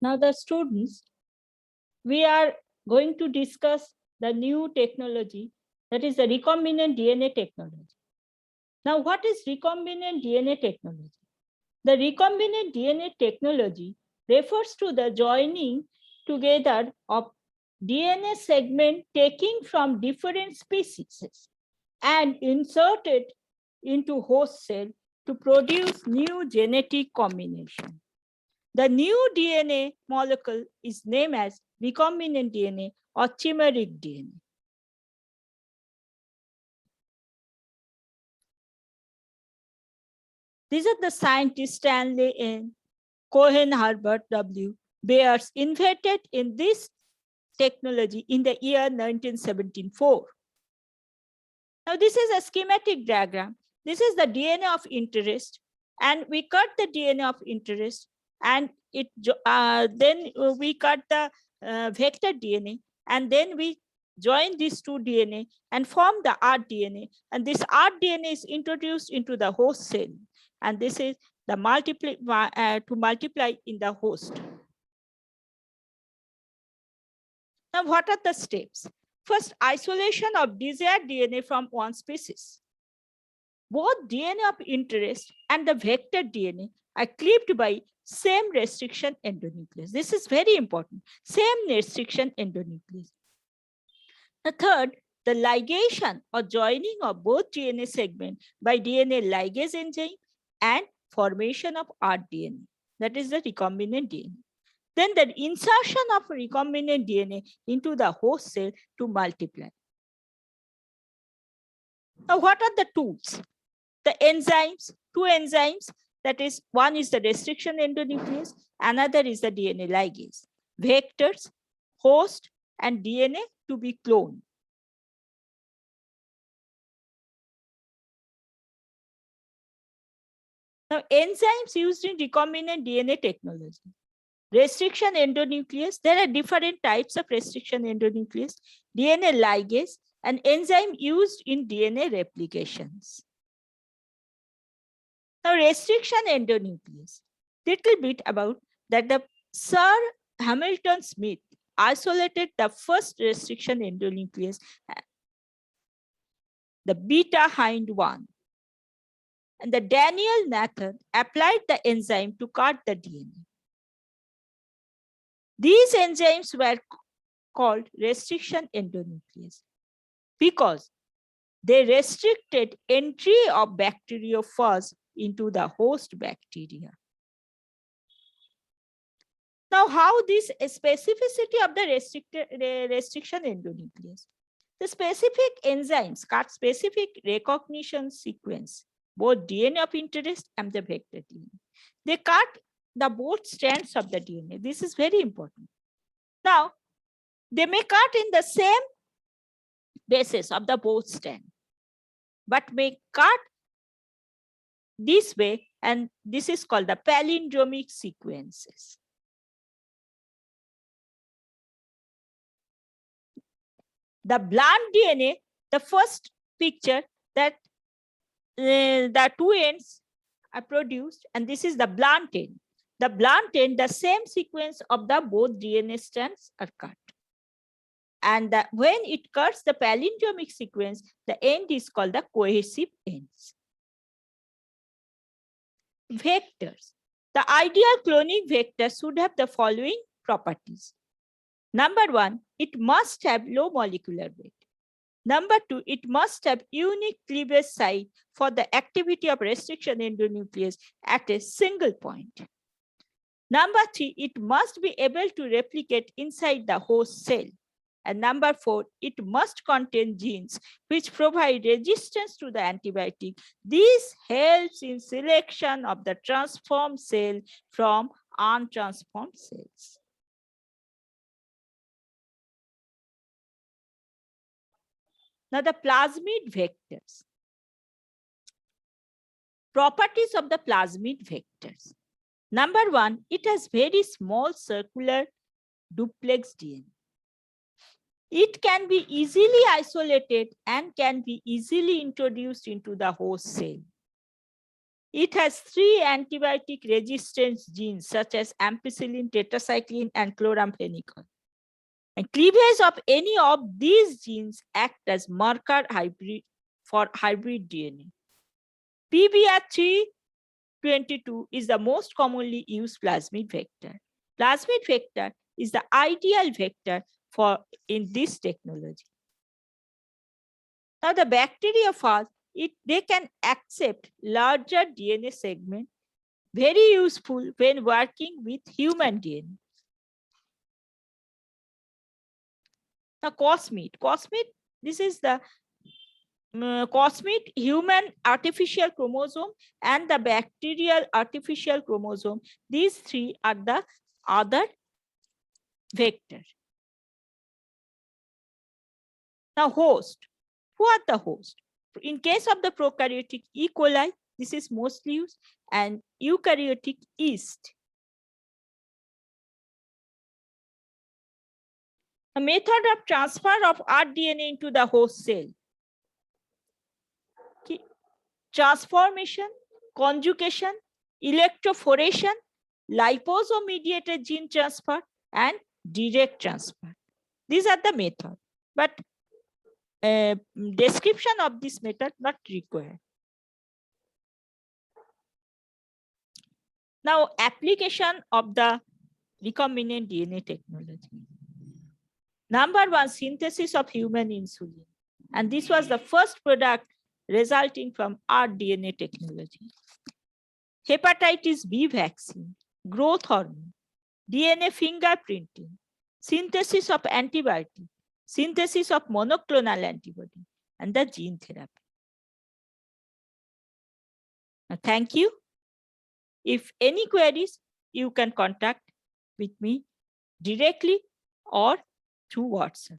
Now, the students, we are going to discuss the new technology, that is the recombinant DNA technology. Now, what is recombinant DNA technology? The recombinant DNA technology refers to the joining together of DNA segment taken from different species and inserted into host cell to produce new genetic combination. The new DNA molecule is named as recombinant DNA or chimeric DNA. These are the scientists Stanley N. Cohen, Herbert W. Bayers invented in this technology in the year 1974. Now, this is a schematic diagram. This is the DNA of interest, and we cut the DNA of interest, and then we cut the vector DNA, and then we join these two DNA and form the rDNA, and this rDNA is introduced into the host cell, and this is the to multiply in the host. Now, what are the steps? First, isolation of desired DNA from one species. Both DNA of interest and the vector DNA are cleaved by same restriction endonuclease. This is very important. Same restriction endonuclease. The third, the ligation or joining of both DNA segments by DNA ligase enzyme and formation of rDNA. That is the recombinant DNA. Then the insertion of recombinant DNA into the host cell to multiply. Now, what are the tools? The enzymes, two enzymes, that is, one is the restriction endonuclease, another is the DNA ligase. Vectors, host, and DNA to be cloned. Now, enzymes used in recombinant DNA technology. Restriction endonuclease, there are different types of restriction endonuclease, DNA ligase, an enzyme used in DNA replications. Now, restriction endonuclease, little bit about that. The Sir Hamilton Smith isolated the first restriction endonuclease, the beta hind one. And the Daniel Nathan applied the enzyme to cut the DNA. These enzymes were called restriction endonuclease because they restricted entry of bacteriophage into the host bacteria. Now, how this specificity of the restriction endonuclease? The specific enzymes cut specific recognition sequence, both DNA of interest and the vector DNA. They cut the both strands of the DNA. This is very important. Now, they may cut in the same basis of the both strand, but may cut this way, and this is called the palindromic sequences. The blunt DNA, the first picture, that the two ends are produced, and this is the blunt end. The blunt end, the same sequence of the both DNA strands are cut. And when it cuts the palindromic sequence, the end is called the cohesive ends. Vectors. The ideal cloning vector should have the following properties. Number one, it must have low molecular weight. Number two, it must have unique cleavage site for the activity of restriction endonuclease at a single point. Number three, it must be able to replicate inside the host cell. And number four, it must contain genes which provide resistance to the antibiotic. This helps in selection of the transformed cell from untransformed cells. Now, the plasmid vectors. Properties of the plasmid vectors. Number one, it has very small circular duplex DNA. It can be easily isolated and can be easily introduced into the host cell. It has 3 antibiotic resistance genes such as ampicillin, tetracycline, and chloramphenicol. And cleavage of any of these genes act as marker hybrid for hybrid DNA. PBR322 is the most commonly used plasmid vector. Plasmid vector is the ideal vector for in this technology. Now the bacteriophage, they can accept larger DNA segment, very useful when working with human DNA. Now cosmid, this is the cosmid human artificial chromosome and the bacterial artificial chromosome. These 3 are the other vector. Now host, who are the host? In case of the prokaryotic E. coli, this is mostly used, and eukaryotic yeast. A method of transfer of rDNA into the host cell. Transformation, conjugation, electrophoration, liposome-mediated gene transfer, and direct transfer. These are the methods, but description of this method not required. Now, application of the recombinant DNA technology. Number 1, synthesis of human insulin. And this was the first product resulting from rDNA technology. Hepatitis B vaccine, growth hormone, DNA fingerprinting, synthesis of antibiotic, synthesis of monoclonal antibody, and the gene therapy. Now, thank you. If any queries, you can contact with me directly or through WhatsApp.